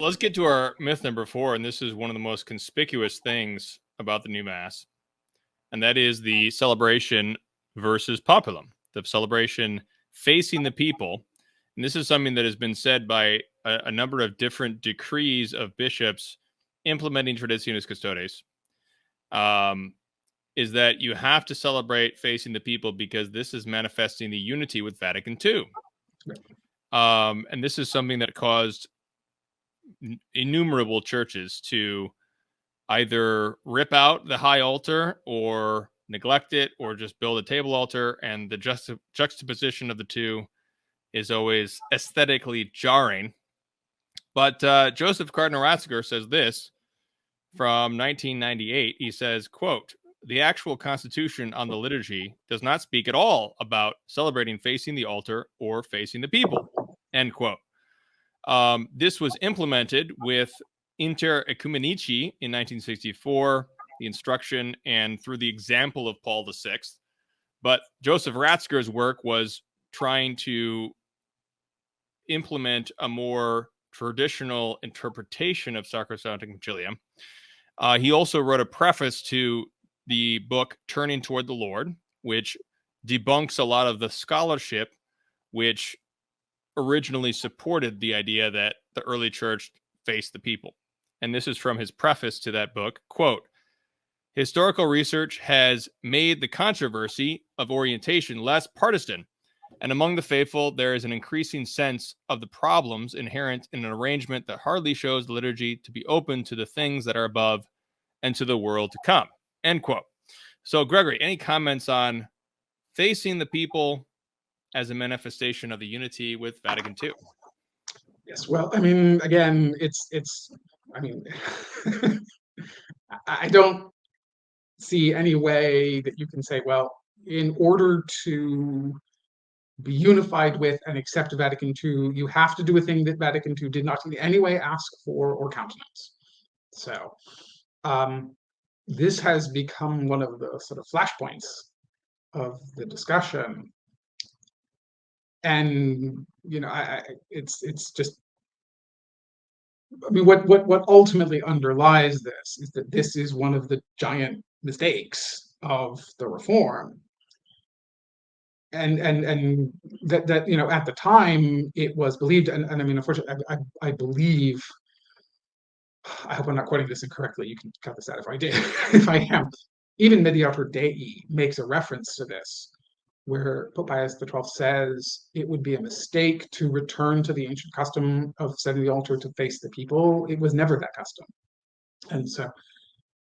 Let's get to our myth number 4, and this is one of the most conspicuous things about the new Mass, and that is the celebration versus populum, the celebration facing the people. And this is something that has been said by a number of different decrees of bishops implementing Traditionis Custodes, is that you have to celebrate facing the people because this is manifesting the unity with Vatican II. And this is something that caused innumerable churches to either rip out the high altar or neglect it or just build a table altar, and the juxtaposition of the two is always aesthetically jarring. But Joseph Cardinal Ratzinger says this from 1998. He says, quote, "The actual constitution on the liturgy does not speak at all about celebrating facing the altar or facing the people," end quote. This was implemented with Inter Ecumenici in 1964, the instruction, and through the example of Paul VI. But Joseph Ratzinger's work was trying to implement a more traditional interpretation of Sacrosanctum Concilium. He also wrote a preface to the book Turning Toward the Lord, which debunks a lot of the scholarship which originally supported the idea that the early church faced the people. And this is from his preface to that book, quote, "Historical research has made the controversy of orientation less partisan, and among the faithful there is an increasing sense of the problems inherent in an arrangement that hardly shows the liturgy to be open to the things that are above and to the world to come," end quote. So, Gregory, any comments on facing the people as a manifestation of the unity with Vatican II? Yes, well, I mean, again, I mean, I don't see any way that you can say, well, in order to be unified with and accept Vatican II, you have to do a thing that Vatican II did not in any way ask for or countenance. So this has become one of the sort of flashpoints of the discussion. And, you know, it's just, I mean, what ultimately underlies this is that this is one of the giant mistakes of the reform. And that you know, at the time it was believed, and I mean, unfortunately, I believe, I hope I'm not quoting this incorrectly, you can cut this out if I did, if I am, even Mediator Dei makes a reference to this, where Pope Pius XII says it would be a mistake to return to the ancient custom of setting the altar to face the people. It was never that custom. And so,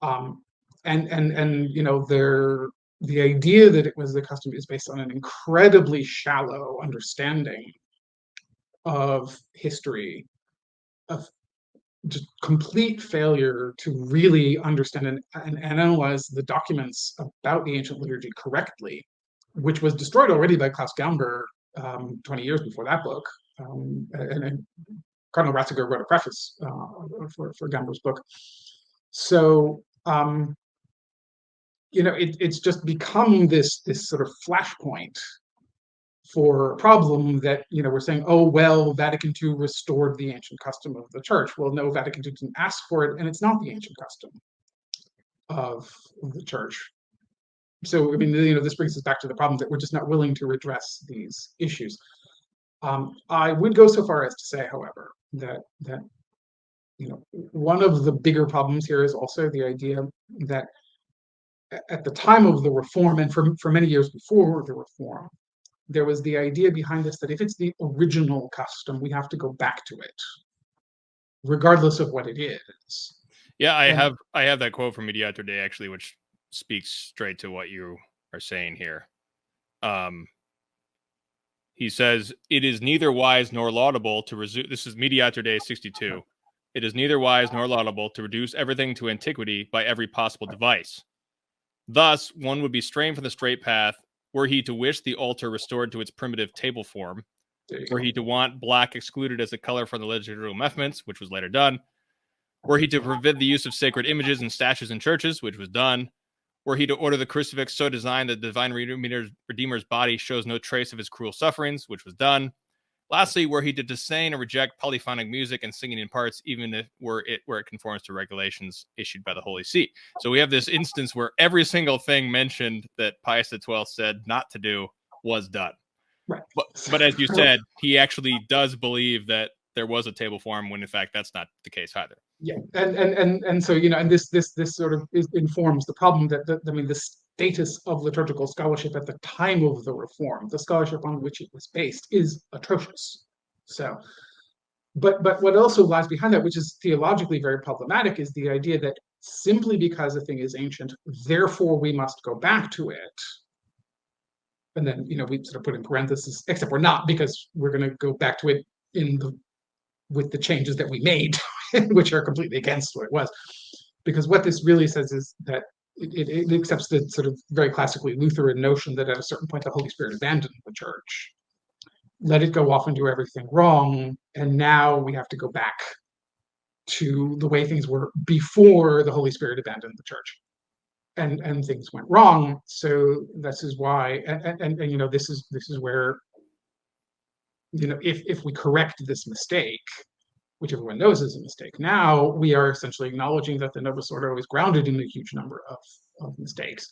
and you know, the idea that it was the custom is based on an incredibly shallow understanding of history, of just complete failure to really understand and analyze the documents about the ancient liturgy correctly, which was destroyed already by Klaus Gamber 20 years before that book. And Cardinal Ratzinger wrote a preface for Gamber's book. So, you know, it's just become this sort of flashpoint for a problem that, you know, we're saying, oh, well, Vatican II restored the ancient custom of the church. Well, no, Vatican II didn't ask for it, and it's not the ancient custom of the church. So, I mean, you know, this brings us back to the problem that we're just not willing to address these issues. I would go so far as to say, however, that you know, one of the bigger problems here is also the idea that at the time of the reform, and for many years before the reform, there was the idea behind this that if it's the original custom, we have to go back to it, regardless of what it is. Yeah, I have that quote from Mediator Dei, actually, which speaks straight to what you are saying here. He says, "It is neither wise nor laudable to resume," this is Mediator Dei 62, "it is neither wise nor laudable to reduce everything to antiquity by every possible device. Thus, one would be straying from the straight path were he to wish the altar restored to its primitive table form, were he to want black excluded as a color from the liturgical movements, which was later done, were he to forbid the use of sacred images and statues in churches, which was done, were he to order the crucifix so designed that the divine Redeemer's body shows no trace of his cruel sufferings, which was done. Lastly, were he to disdain or reject polyphonic music and singing in parts, even if where it conforms to regulations issued by the Holy See. So we have this instance where every single thing mentioned that Pius XII said not to do was done. Right. But as you said, he actually does believe that there was a table form, when in fact that's not the case either. Yeah, and so, you know, and this sort of informs the problem that the status of liturgical scholarship at the time of the Reform, the scholarship on which it was based, is atrocious. So, but what also lies behind that, which is theologically very problematic, is the idea that simply because a thing is ancient, therefore we must go back to it. And then, you know, we sort of put in parentheses, except we're not, because we're going to go back to it with the changes that we made, which are completely against what it was. Because what this really says is that it accepts the sort of very classically Lutheran notion that at a certain point the Holy Spirit abandoned the church, let it go off and do everything wrong, and now we have to go back to the way things were before the Holy Spirit abandoned the church. And things went wrong. So this is why, and you know, this is where, you know, if we correct this mistake, which everyone knows is a mistake, now we are essentially acknowledging that the Novus Ordo is grounded in a huge number of mistakes.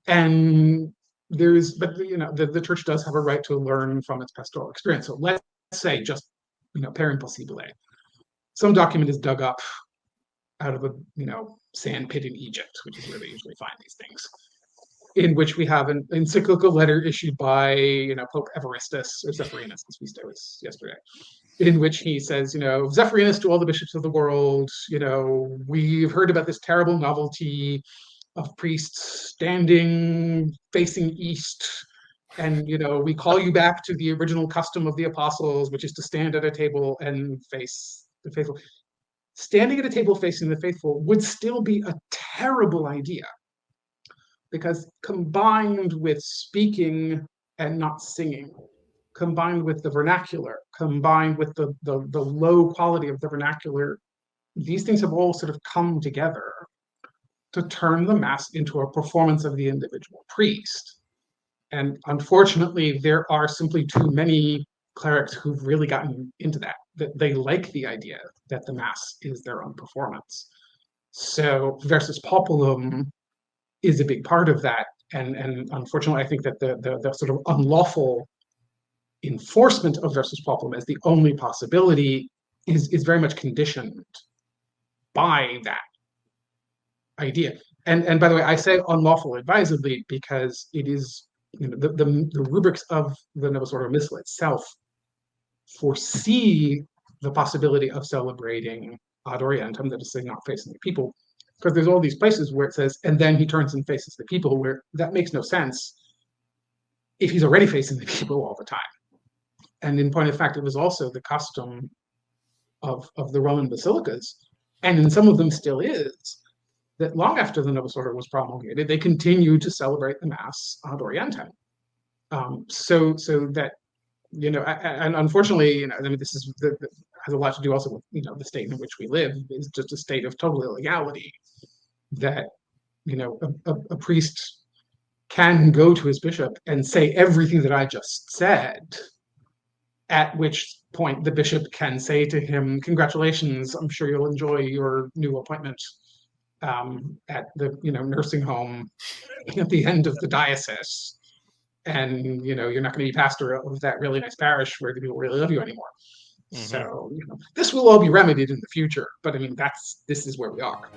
And but you know, the church does have a right to learn from its pastoral experience. So let's say, just, you know, per impossibile, some document is dug up out of a, you know, sand pit in Egypt, which is where they usually find these things, in which we have an encyclical letter issued by, you know, Pope Evaristus, or Zephyrinus, as we said yesterday, in which he says, you know, Zephyrinus to all the bishops of the world, you know, we've heard about this terrible novelty of priests standing facing east, and, you know, we call you back to the original custom of the apostles, which is to stand at a table and face the faithful. Standing at a table facing the faithful would still be a terrible idea, because combined with speaking and not singing, combined with the vernacular, combined with the low quality of the vernacular, these things have all sort of come together to turn the Mass into a performance of the individual priest. And unfortunately, there are simply too many clerics who've really gotten into that they like the idea that the Mass is their own performance. So Versus Populum is a big part of that. And unfortunately, I think that the sort of unlawful enforcement of Versus Populum as the only possibility is very much conditioned by that idea. And by the way, I say unlawful advisedly, because it is, you know, the rubrics of the Novus Ordo Missal itself foresee the possibility of celebrating ad orientem, that is, not facing the people, because there's all these places where it says, and then he turns and faces the people, where that makes no sense if he's already facing the people all the time. And in point of fact, it was also the custom of the Roman basilicas, and in some of them still is, that long after the Novus Ordo was promulgated, they continued to celebrate the Mass ad orientem. So that, you know, and unfortunately, you know, I mean, this is has a lot to do also with, you know, the state in which we live is just a state of total illegality, that, you know, a priest can go to his bishop and say everything that I just said, at which point the bishop can say to him, congratulations, I'm sure you'll enjoy your new appointment at the, you know, nursing home at the end of the diocese. And, you know, you're not going to be pastor of that really nice parish where the people really love you anymore. Mm-hmm. So, you know, this will all be remedied in the future. But I mean, this is where we are.